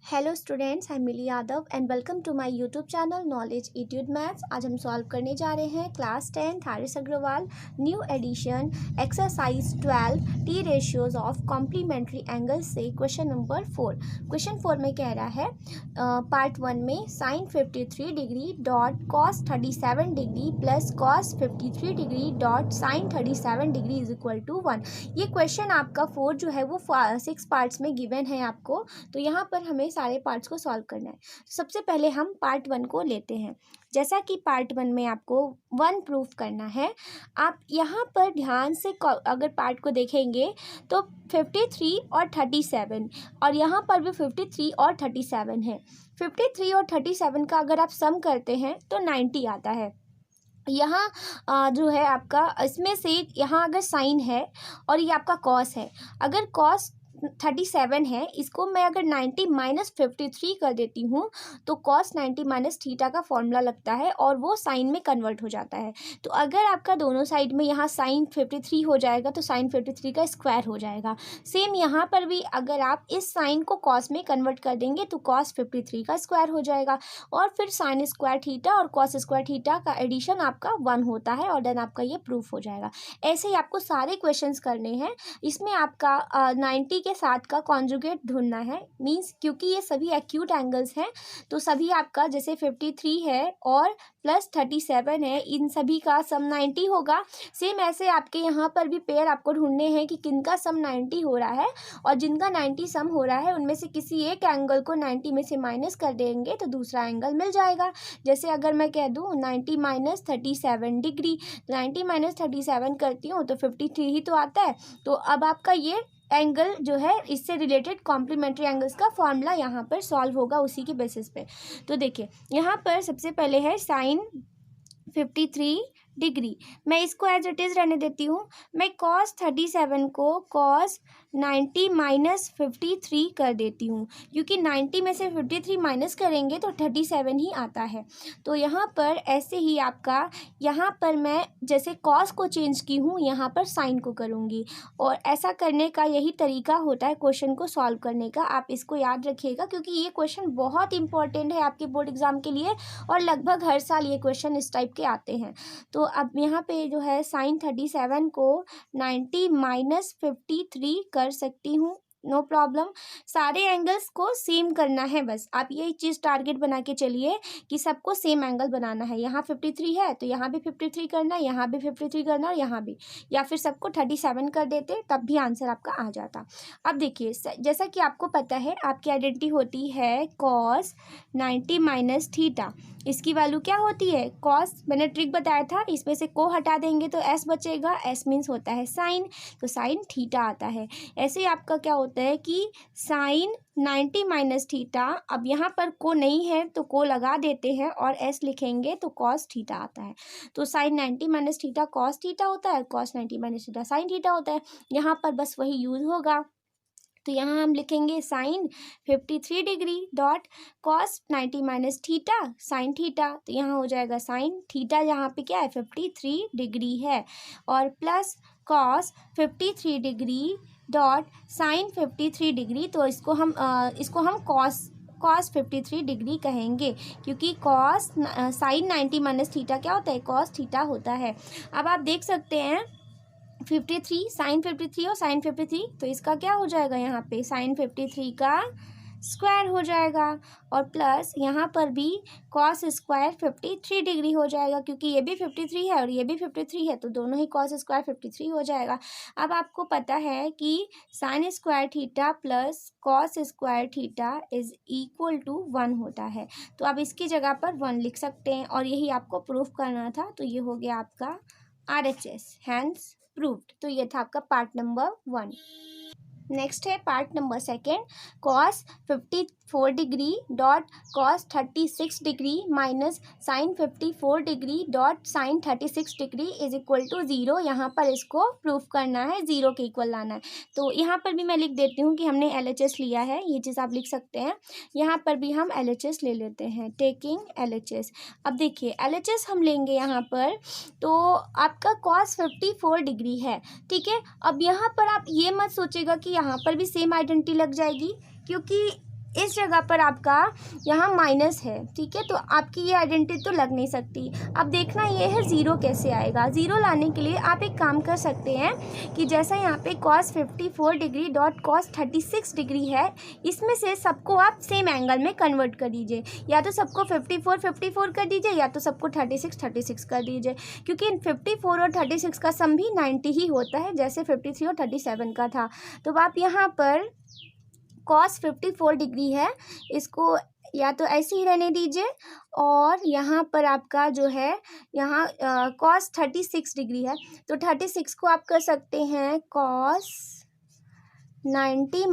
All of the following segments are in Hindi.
Hello students, I am Mili Yadav and welcome to my YouTube channel knowledge attitude maths. आज हम सॉल्व करने जा रहे हैं class 10 R S Aggarwal new edition exercise 12 T ratios of complementary angles से क्वेश्चन नंबर 4। क्वेश्चन 4 में कह रहा है पार्ट 1 में sine 53 degree dot cos 37 degree plus cos 53 degree dot sine 37 degree is equal to 1। ये क्वेश्चन आपका 4 जो है वो 6 पार्ट्स में गिवन है आपको, तो यहाँ पर हमें सारे पार्ट्स को सॉल्व करना है। सबसे पहले हम पार्ट 1 को लेते हैं। जैसा कि पार्ट 1 में आपको 1 प्रूफ करना है, आप यहाँ पर ध्यान से अगर पार्ट को देखेंगे तो 53 और 37 और यहाँ पर भी 53 और 37 है। 53 और 37 का अगर आप सम करते हैं तो 90 आता है। यहाँ जो है आपका इसमें से यहाँ अगर साइन है और ये आपका कॉस है, अगर कॉस 37 है, इसको मैं अगर 90 माइनस 53 कर देती हूँ तो कॉस 90 माइनस थीटा का फॉर्मूला लगता है और वो साइन में कन्वर्ट हो जाता है। तो अगर आपका दोनों साइड में यहाँ साइन 53 हो जाएगा तो साइन 53 का स्क्वायर हो जाएगा। सेम यहाँ पर भी अगर आप इस साइन को कॉस में कन्वर्ट कर देंगे तो कॉस 53 का स्क्वायर हो जाएगा और फिर साइन स्क्वायर थीटा और कॉस स्क्वायर थीटा का एडिशन आपका 1 होता है और देन आपका ये प्रूफ हो जाएगा। ऐसे ही आपको सारे क्वेश्चंस करने हैं। इसमें आपका 90 के साथ का कॉन्जुगेट ढूंढना है, मींस क्योंकि ये सभी एक्यूट एंगल्स हैं तो सभी आपका जैसे 53 है और प्लस 37 है, इन सभी का सम 90 होगा। सेम ऐसे आपके यहाँ पर भी पेयर आपको ढूंढने हैं कि किनका सम 90 हो रहा है और जिनका 90 सम हो रहा है उनमें से किसी एक एंगल को 90 में से माइनस कर देंगे तो दूसरा एंगल मिल जाएगा। जैसे अगर मैं कह दूँ 90 माइनस 37 डिग्री, 90 माइनस 37 करती हूँ तो 53 ही तो आता है। तो अब आपका ये एंगल जो है इससे रिलेटेड कॉम्प्लीमेंट्री एंगल्स का फॉर्मूला यहाँ पर सॉल्व होगा उसी के बेसिस पे। तो देखिए यहाँ पर सबसे पहले है साइन 53 डिग्री, मैं इसको एज इट इज़ रहने देती हूँ। मैं कॉस 37 को कॉस 90 माइनस 53 कर देती हूँ, क्योंकि 90 में से 53 माइनस करेंगे तो 37 ही आता है। तो यहाँ पर ऐसे ही आपका यहाँ पर मैं जैसे कॉस को चेंज की हूँ यहाँ पर साइन को करूँगी और ऐसा करने का यही तरीका होता है क्वेश्चन को सॉल्व करने का। आप इसको याद रखिएगा क्योंकि ये क्वेश्चन बहुत इंपॉर्टेंट है आपके बोर्ड एग्जाम के लिए और लगभग हर साल ये क्वेश्चन इस टाइप के आते हैं। तो अब यहाँ पे जो है साइन 37 को 90 माइनस 53 कर सकती हूँ, नो प्रॉब्लम। सारे एंगल्स को सेम करना है, बस आप ये चीज़ टारगेट बना के चलिए कि सबको सेम एंगल बनाना है। यहाँ 53 है तो यहाँ भी 53 करना है, यहाँ भी 53 करना और यहाँ भी, या फिर सबको 37 कर देते तब भी आंसर आपका आ जाता। अब देखिए जैसा कि आपको पता है आपकी आइडेंटिटी होती है कॉस 90 माइनस थीटा। इसकी वैल्यू क्या होती है कॉस, मैंने ट्रिक बताया था, इसमें से को हटा देंगे तो एस बचेगा, एस मीन्स होता है साइन, तो साइन थीटा आता है। ऐसे ही आपका क्या होता है कि साइन 90 माइनस थीटा, अब यहाँ पर को नहीं है तो को लगा देते हैं और एस लिखेंगे तो कॉस थीटा आता है। तो sine 90 minus theta cos theta होता है, cos 90 minus theta sine theta होता है। यहाँ पर बस वही यूज होगा, तो यहाँ हम लिखेंगे sine 53 degree dot cos 90 minus theta sine theta, तो यहाँ हो जाएगा साइन थीटा, यहाँ पे क्या है 53 डिग्री है, और plus cos 53 degree dot sine 53 degree. तो इसको हम कॉस 53 डिग्री कहेंगे क्योंकि कॉस साइन 90 माइनस थीटा क्या होता है कॉस थीटा होता है। अब आप देख सकते हैं 53 साइन 53 और साइन 53, तो इसका क्या हो जाएगा यहाँ पे साइन 53 का स्क्वायर हो जाएगा और प्लस यहाँ पर भी कॉस स्क्वायर 53 डिग्री हो जाएगा क्योंकि ये भी 53 है और ये भी 53 है तो दोनों ही कॉस स्क्वायर 53 हो जाएगा। अब आपको पता है कि sine square theta plus cos square theta is equal to 1 होता है, तो आप इसकी जगह पर 1 लिख सकते हैं और यही आपको प्रूफ करना था। तो ये हो गया आपका RHS, हैंस प्रूव्ड। तो ये था आपका पार्ट नंबर 1। नेक्स्ट है part number 2, cos 54 degree dot cos 36 degree minus sine 54 degree dot sine 36 degree is equal to 0। यहाँ पर इसको प्रूफ करना है, 0 के इक्वल लाना है। तो यहाँ पर भी मैं लिख देती हूँ कि हमने LHS लिया है, ये चीज़ आप लिख सकते हैं। यहाँ पर भी हम LHS ले लेते हैं, टेकिंग LHS। अब देखिए LHS हम लेंगे यहाँ पर, तो आपका कॉस 54 डिग्री है, ठीक है। अब यहाँ पर आप ये मत सोचेगा कि यहाँ पर भी सेम आइडेंटिटी लग जाएगी, क्योंकि इस जगह पर आपका यहाँ माइनस है, ठीक है, तो आपकी ये आइडेंटिटी तो लग नहीं सकती। अब देखना ये है ज़ीरो कैसे आएगा। ज़ीरो लाने के लिए आप एक काम कर सकते हैं कि जैसा यहाँ पे cos 54 degree dot cos 36 degree है, इसमें से सबको आप सेम एंगल में कन्वर्ट कर दीजिए। या तो सबको 54 54 कर दीजिए, या तो सबको 36 36 कर दीजिए, क्योंकि 54 और 36 का सम भी 90 ही होता है, जैसे 53 और 37 का था। तो आप यहाँ पर cos 54 डिग्री है, इसको या तो ऐसे ही रहने दीजिए, और यहाँ पर आपका जो है यहाँ cos 36 डिग्री है, तो 36 को आप कर सकते हैं cos 90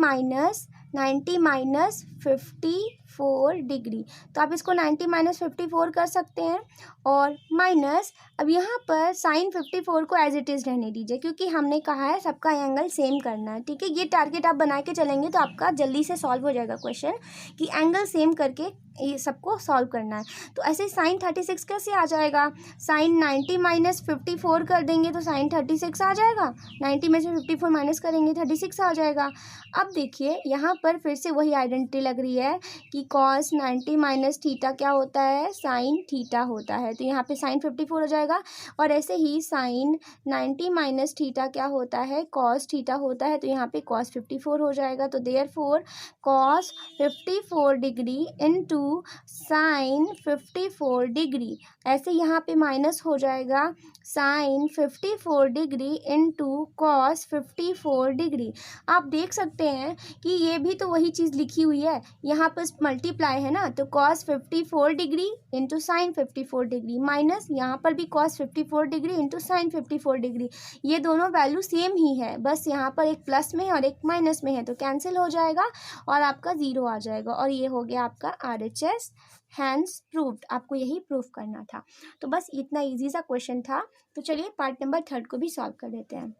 माइनस 54 डिग्री। तो आप इसको 90 माइनस 54 कर सकते हैं, और माइनस अब यहाँ पर साइन 54 को एज इट इज़ रहने दीजिए, क्योंकि हमने कहा है सबका एंगल सेम करना है, ठीक है। ये टारगेट आप बना के चलेंगे तो आपका जल्दी से सॉल्व हो जाएगा क्वेश्चन, कि एंगल सेम करके ये सबको सॉल्व करना है। तो ऐसे साइन 36 कैसे आ जाएगा, साइन 90 माइनस 54 कर देंगे तो साइन 36 आ जाएगा, 90 में से 54 माइनस करेंगे 36 आ जाएगा। अब देखिए यहाँ पर फिर से वही आइडेंटिटी लग रही है कि cos 90 माइनस थीटा क्या होता है, साइन थीटा होता है, तो यहाँ पे साइन 54 हो जाएगा। और ऐसे ही साइन 90 माइनस थीटा क्या होता है, cos थीटा होता है, तो यहाँ पे cos 54 हो जाएगा। तो therefore cos 54 degree into sine 54 degree, ऐसे यहाँ पे माइनस हो जाएगा sine 54 degree into cos 54 degree. आप देख सकते हैं कि ये भी तो वही चीज़ लिखी हुई है, यहाँ पर मल्टीप्लाई है ना, तो cos 54 degree into sign 54 degree, minus यहाँ पर भी cos 54 degree into sign 54 degree. ये दोनों वैल्यू सेम ही है, बस यहाँ पर एक प्लस में है और एक माइनस में है, तो कैंसिल हो जाएगा और आपका ज़ीरो आ जाएगा, और ये हो गया आपका RHS, हैंस प्रूव्ड। आपको यही प्रूफ करना था। तो बस इतना इजी सा क्वेश्चन था। तो चलिए पार्ट नंबर 3 को भी सॉल्व कर लेते हैं।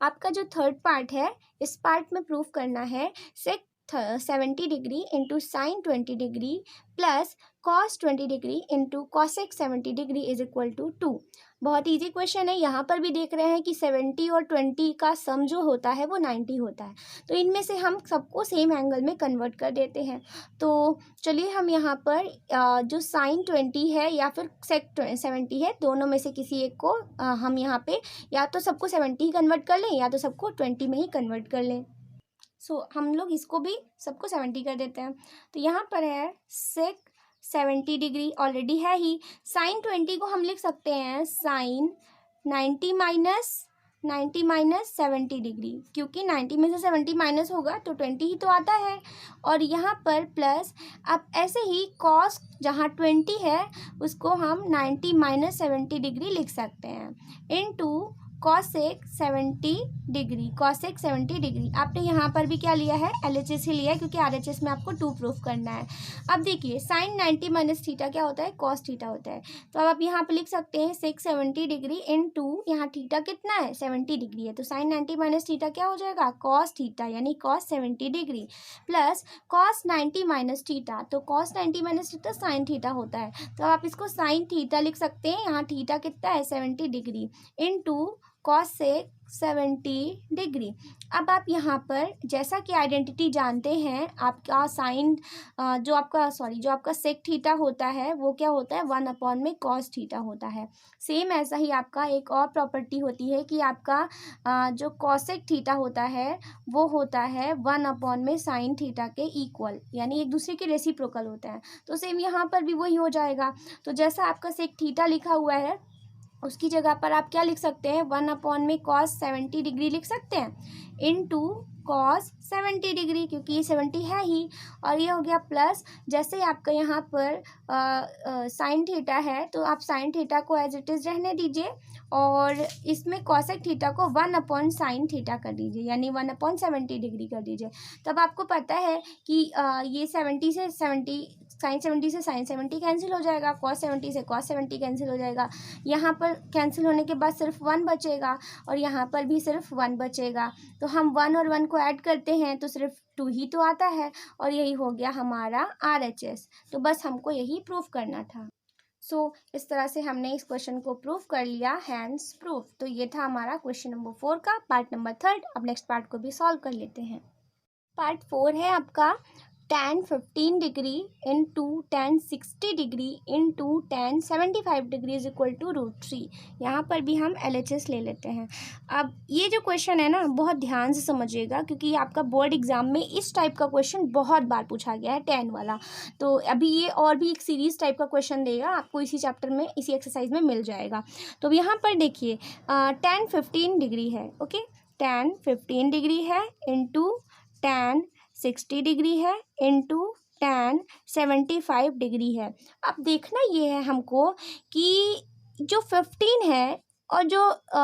आपका जो थर्ड पार्ट है, इस पार्ट में प्रूफ करना है sec 70 degree into sine 20 degree plus cos 20 degree into cosec 70 degree is equal to 2। बहुत इजी क्वेश्चन है। यहाँ पर भी देख रहे हैं कि 70 और 20 का सम जो होता है वो 90 होता है, तो इनमें से हम सबको सेम एंगल में कन्वर्ट कर देते हैं। तो चलिए हम यहाँ पर जो साइन 20 है या फिर सेक 70 है, दोनों में से किसी एक को हम यहाँ पे या तो सबको 70 ही कन्वर्ट कर लें या तो सबको 20 में ही कन्वर्ट कर लें। हम लोग इसको भी सबको 70 कर देते हैं। तो यहाँ पर है सेक 70 डिग्री ऑलरेडी है ही, साइन 20 को हम लिख सकते हैं साइन 90 माइनस 70 डिग्री, क्योंकि 90 में से 70 माइनस होगा तो 20 ही तो आता है। और यहाँ पर प्लस, अब ऐसे ही कॉस जहाँ 20 है उसको हम 90 माइनस 70 डिग्री लिख सकते हैं into cosec 70 degree, cosec 70 degree. आपने यहाँ पर भी क्या लिया है, LHS ही लिया है, क्योंकि RHS में आपको 2 प्रूफ करना है। अब देखिए साइन 90 माइनस थीटा क्या होता है, cos थीटा होता है। तो अब आप यहाँ पर लिख सकते हैं sec 70 डिग्री इनटू यहाँ थीटा कितना है 70 डिग्री है, तो साइन 90 माइनस थीटा क्या हो जाएगा cos थीटा, यानी cos 70 degree plus cos 90 minus theta, तो cos 90 minus theta sine theta होता है, तो आप इसको साइन थीटा लिख सकते हैं। यहाँ थीटा कितना है 70 डिग्री इनटू cosec 70 डिग्री। अब आप यहाँ पर जैसा कि आइडेंटिटी जानते हैं, आपका साइन जो आपका सेक थीटा होता है वो क्या होता है 1 में cos थीटा होता है। सेम ऐसा ही आपका एक और प्रॉपर्टी होती है कि आपका जो cosec थीटा होता है वो होता है 1 में साइन थीटा के इक्वल, यानी एक दूसरे के रेसिप्रोकल होता है। तो सेम यहाँ पर भी वही हो जाएगा। तो जैसा आपका सेक थीटा लिखा हुआ है उसकी जगह पर आप क्या लिख सकते हैं 1 में cos 70 डिग्री लिख सकते हैं इनटू cos 70 डिग्री, क्योंकि ये 70 है ही। और ये हो गया प्लस, जैसे ही आपका यहाँ पर साइन थीटा है तो आप साइन थीटा को एज इट इज़ रहने दीजिए और इसमें cosec थीटा को 1 साइन थीटा कर दीजिए, यानी 1/70 डिग्री कर दीजिए। तब आपको पता है कि ये 70 से 70 साइन 70 से साइन 70 कैंसिल हो जाएगा, cos 70 से cos 70 कैंसिल हो जाएगा। यहाँ पर कैंसिल होने के बाद सिर्फ 1 बचेगा और यहाँ पर भी सिर्फ 1 बचेगा। तो हम 1 और 1 को ऐड करते हैं तो सिर्फ 2 ही तो आता है, और यही हो गया हमारा RHS। तो बस हमको यही प्रूफ करना था। इस तरह से हमने इस क्वेश्चन को प्रूफ कर लिया, हैंस प्रूफ। तो ये था हमारा क्वेश्चन नंबर 4 का पार्ट नंबर 3। अब नेक्स्ट पार्ट को भी सॉल्व कर लेते हैं। पार्ट 4 है आपका tan 15 degree into tan 60 degree into tan 75 degree is equal to √3। यहाँ पर भी हम LHS ले लेते हैं। अब ये जो क्वेश्चन है ना, बहुत ध्यान से समझिएगा, क्योंकि आपका बोर्ड एग्जाम में इस टाइप का क्वेश्चन बहुत बार पूछा गया है, tan वाला। तो अभी ये और भी एक सीरीज टाइप का क्वेश्चन देगा आपको, इसी चैप्टर में, इसी एक्सरसाइज में मिल जाएगा। तो यहाँ पर देखिए tan 15 डिग्री है, ओके, tan 15 डिग्री है इंटू tan 60 डिग्री है इंटू tan 75 डिग्री है। अब देखना ये है हमको कि जो 15 है और जो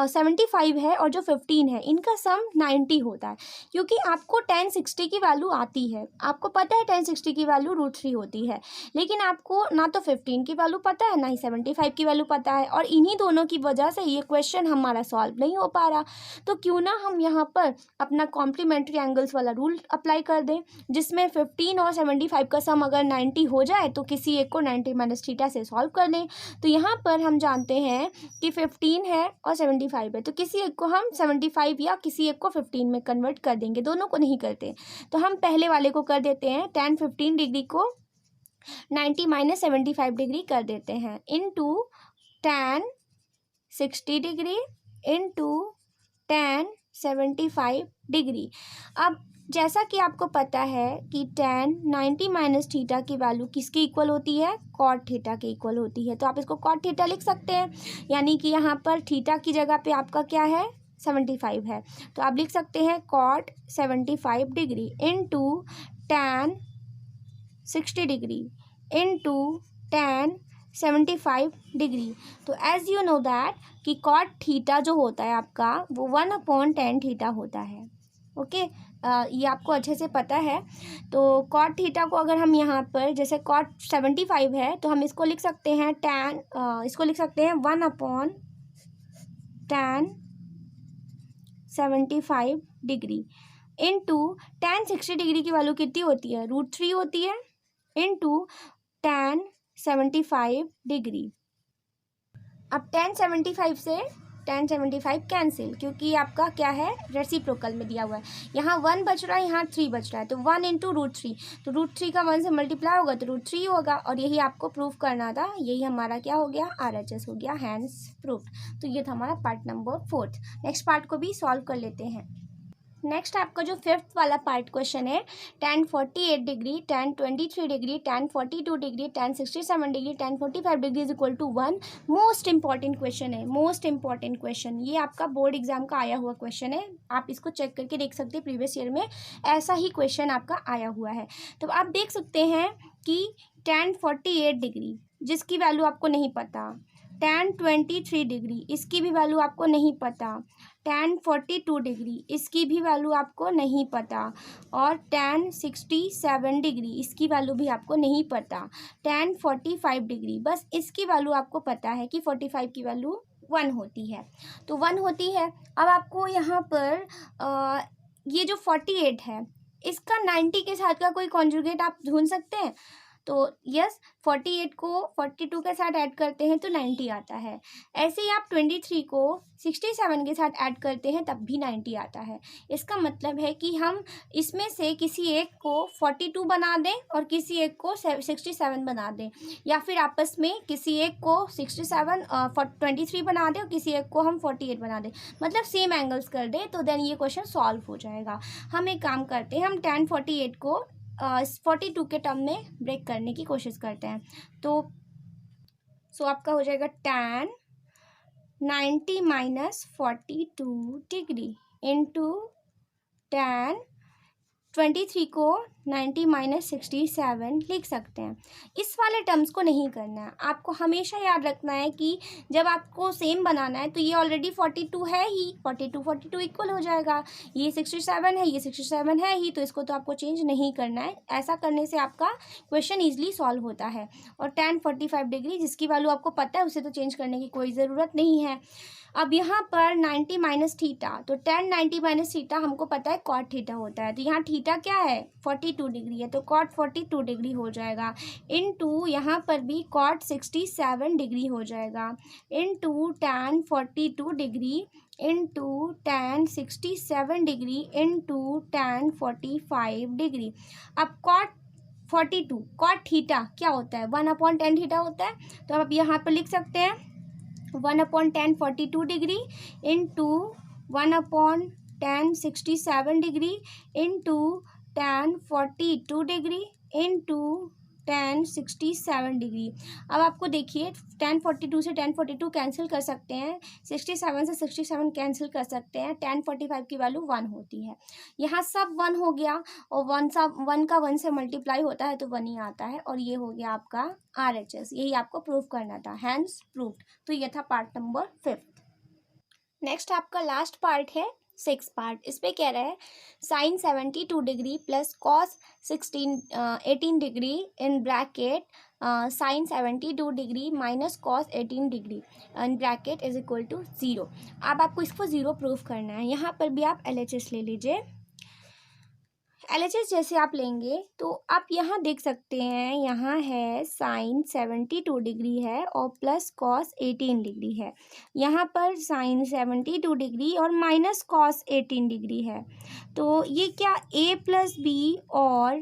75 है और जो 15 है, इनका सम 90 होता है, क्योंकि आपको tan 60 की वैल्यू आती है, आपको पता है tan 60 की वैल्यू √3 होती है, लेकिन आपको ना तो 15 की वैल्यू पता है, ना ही 75 की वैल्यू पता है, और इन्हीं दोनों की वजह से ये क्वेश्चन हमारा सॉल्व नहीं हो पा रहा। तो क्यों ना हम यहाँ पर अपना कॉम्प्लीमेंट्री एंगल्स वाला रूल अप्लाई कर दें, जिसमें 15 और 75 का सम अगर 90 हो जाए तो किसी एक को 90 माइनस थीटा से सॉल्व कर लें। तो यहाँ पर हम जानते हैं कि 15 है और 75 है, तो किसी एक को हम 75 या किसी एक को 15 में कन्वर्ट कर देंगे, दोनों को नहीं करते। तो हम पहले वाले को कर देते हैं, tan 15 डिग्री को 90 माइनस 75 डिग्री कर देते हैं into tan 60 degree into tan 75 degree. अब जैसा कि आपको पता है कि tan 90 माइनस थीटा की वैल्यू किसके इक्वल होती है, cot थीटा के इक्वल होती है। तो आप इसको cot थीटा लिख सकते हैं, यानी कि यहाँ पर थीटा की जगह पे आपका क्या है, 75 है, तो आप लिख सकते हैं cot 75 degree into tan 60 degree into tan 75 degree. तो एज यू नो दैट कि cot थीटा जो होता है आपका, वो 1/tan थीटा होता है, ओके। ये आपको अच्छे से पता है। तो cot थीटा को अगर हम यहाँ पर, जैसे cot 75 है, तो हम इसको लिख सकते हैं इसको लिख सकते हैं 1/tan 75 degree into tan 60 degree की वैल्यू कितनी होती है, √3 होती है, इंटू tan 75 डिग्री। अब tan 75 से tan 75 कैंसिल, क्योंकि आपका क्या है, रेसिप्रोकल में दिया हुआ है। यहाँ 1 बच रहा है, यहाँ 3 बच रहा है, तो 1 इंटू √3, तो √3 का 1 से मल्टीप्लाई होगा तो √3 होगा, और यही आपको प्रूफ करना था। यही हमारा क्या हो गया, RHS हो गया, हैंस प्रूफ। तो ये था हमारा पार्ट नंबर 4। नेक्स्ट पार्ट को भी सॉल्व कर लेते हैं। नेक्स्ट आपका जो 5th वाला पार्ट क्वेश्चन है, tan 48 degree, tan 23 degree, tan 42 degree, tan 67 degree, tan 45 degree is equal to 1। Most important question है, मोस्ट इंपॉर्टेंट क्वेश्चन। ये आपका बोर्ड एग्जाम का आया हुआ क्वेश्चन है, आप इसको चेक करके देख सकते हैं, प्रीवियस ईयर में ऐसा ही क्वेश्चन आपका आया हुआ है। तो आप देख सकते हैं कि tan 48 डिग्री, जिसकी वैल्यू आपको नहीं पता, tan 23 डिग्री, इसकी भी वैल्यू आपको नहीं पता, tan 42 डिग्री, इसकी भी वैल्यू आपको नहीं पता, और tan 67 डिग्री, इसकी वैल्यू भी आपको नहीं पता, tan 45 डिग्री, बस इसकी वैल्यू आपको पता है कि 45 की वैल्यू 1 होती है, तो 1 होती है। अब आपको यहाँ पर ये जो 48 है, इसका 90 के साथ का कोई कॉन्जुगेट आप ढूंढ सकते हैं। तो यस, 48 को 42 के साथ ऐड करते हैं तो 90 आता है। ऐसे ही आप 23 को 67 के साथ ऐड करते हैं तब भी 90 आता है। इसका मतलब है कि हम इसमें से किसी एक को 42 बना दें और किसी एक को 67 बना दें, या फिर आपस में किसी एक को 23 बना दें और किसी एक को हम 48 बना दें, मतलब सेम एंगल्स कर दें, तो देन ये क्वेश्चन सॉल्व हो जाएगा। हम एक काम करते हैं, हम tan 48 को 42 के टर्म में ब्रेक करने की कोशिश करते हैं। तो आपका हो जाएगा tan 90 minus 42 degree into tan 23 को 90 माइनस 67 लिख सकते हैं। इस वाले टर्म्स को नहीं करना है, आपको हमेशा याद रखना है कि जब आपको सेम बनाना है तो ये ऑलरेडी 42 है ही, 42 इक्वल हो जाएगा, ये 67 है, ये 67 है ही, तो इसको तो आपको चेंज नहीं करना है। ऐसा करने से आपका क्वेश्चन ईजिली सॉल्व होता है। और tan 45 डिग्री, जिसकी वैल्यू आपको पता है, उसे तो चेंज करने की कोई ज़रूरत नहीं है। अब यहाँ पर 90 माइनस थीटा, तो tan 90 माइनस थीटा हमको पता है cot थीटा होता है, तो यहाँ थीटा क्या है, 42 डिग्री है, तो cot 42 डिग्री हो जाएगा, इनटू यहाँ पर भी cot 67 डिग्री हो जाएगा, into tan 42 degree, into tan 67 degree, into tan 45 degree. अब cot 42 कॉट थीटा क्या होता है, 1/10 थीटा होता है। तो आप यहाँ पर लिख सकते हैं 1/10 42 degree into 1/10 67 degree into 10 42 degree into 10 67 degree. अब आपको देखिए 10 42 से 10 42 कैंसिल कर सकते हैं, 67 से 67 कैंसिल कर सकते हैं, 10 45 की वैल्यू 1 होती है। यहाँ सब 1 हो गया और 1 का 1 से मल्टीप्लाई होता है तो 1 ही आता है, और ये हो गया आपका RHS। यही आपको प्रूव करना था, हैंस प्रूव्ड। तो ये था पार्ट नंबर 5। नेक्स्ट आपका लास्ट पार्ट है 6 पार्ट। इस पे कह रहा है sine 72 degree plus cos 18 degree in bracket sine 72 degree minus cos 18 degree in bracket is equal to 0। अब आपको इसको 0 प्रूव करना है। यहाँ पर भी आप LHS ले लीजिए। LHS जैसे आप लेंगे तो आप यहाँ देख सकते हैं, यहाँ है साइन 72 डिग्री है और प्लस कॉस 18 डिग्री है। यहाँ पर साइन 72 डिग्री और माइनस कॉस 18 डिग्री है। तो ये क्या a प्लस बी और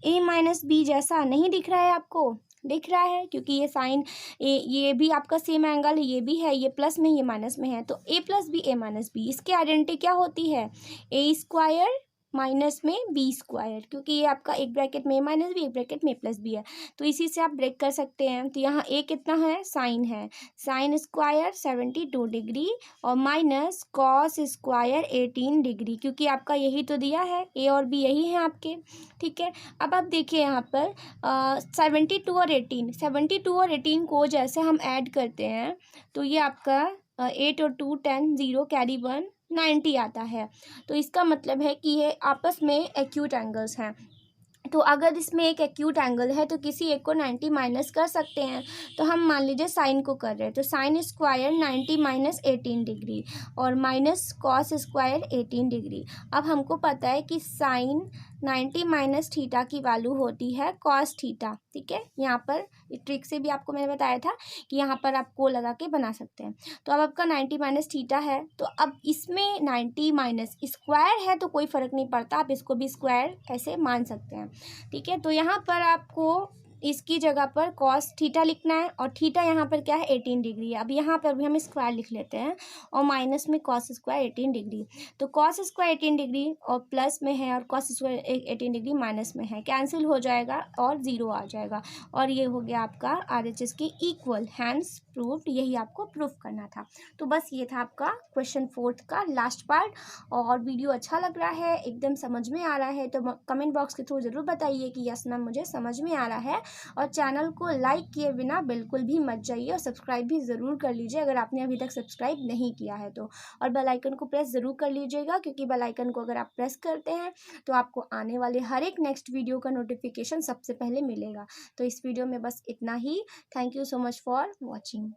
a माइनस बी जैसा नहीं दिख रहा है आपको? दिख रहा है, क्योंकि ये साइन ये भी आपका सेम एंगल है, ये भी है, ये प्लस में ये माइनस में है। तो a plus B a minus B, इसकी आइडेंटिटी क्या होती है? a स्क्वायर माइनस में बी स्क्वायर, क्योंकि ये आपका एक ब्रैकेट में a माइनस बी, एक ब्रैकेट में प्लस बी है। तो इसी से आप ब्रेक कर सकते हैं। तो यहाँ a कितना है? साइन है, साइन स्क्वायर 72 डिग्री और माइनस कॉस स्क्वायर 18 डिग्री, क्योंकि आपका यही तो दिया है, a और b यही है आपके। ठीक है, अब आप देखिए यहाँ पर 72 और 18 को जैसे हम ऐड करते हैं तो ये आपका 8 और 2 10 0 कैरी 1 90 आता है। तो इसका मतलब है कि ये आपस में एक्यूट एंगल्स हैं। तो अगर इसमें एक एक्यूट एंगल है तो किसी एक को 90 माइनस कर सकते हैं। तो हम मान लीजिए साइन को कर रहे हैं, तो साइन स्क्वायर 90 माइनस 18 डिग्री और माइनस कॉस स्क्वायर 18 डिग्री। अब हमको पता है कि साइन 90 माइनस थीटा की वैल्यू होती है कॉस थीटा। ठीक है, यहाँ पर ट्रिक से भी आपको मैंने बताया था कि यहाँ पर आप को लगा के बना सकते हैं। तो अब आपका 90 माइनस थीटा है, तो अब इसमें 90 माइनस स्क्वायर है तो कोई फ़र्क नहीं पड़ता, आप इसको भी स्क्वायर ऐसे मान सकते हैं। ठीक है, तो यहाँ पर आपको इसकी जगह पर कॉस थीटा लिखना है और थीटा यहाँ पर क्या है? 18 डिग्री है। अब यहाँ पर भी हम स्क्वायर लिख लेते हैं और माइनस में कॉस स्क्वायर 18 डिग्री। तो कॉस स्क्वायर 18 डिग्री और प्लस में है और कॉस स्क्वायर 18 डिग्री माइनस में है, कैंसिल हो जाएगा और 0 आ जाएगा। और ये हो गया आपका RHS के इक्वल, हैंस प्रूव्ड। यही आपको प्रूफ करना था। तो बस ये था आपका क्वेश्चन 4 का लास्ट पार्ट। और वीडियो अच्छा लग रहा है, एकदम समझ में आ रहा है तो कमेंट बॉक्स के थ्रू ज़रूर बताइए कि यस मैम मुझे समझ में आ रहा है। और चैनल को लाइक किए बिना बिल्कुल भी मत जाइए और सब्सक्राइब भी ज़रूर कर लीजिए अगर आपने अभी तक सब्सक्राइब नहीं किया है तो। और बेल आइकन को प्रेस ज़रूर कर लीजिएगा, क्योंकि बेल आइकन को अगर आप प्रेस करते हैं तो आपको आने वाले हर एक नेक्स्ट वीडियो का नोटिफिकेशन सबसे पहले मिलेगा। तो इस वीडियो में बस इतना ही। Thank you so much for watching.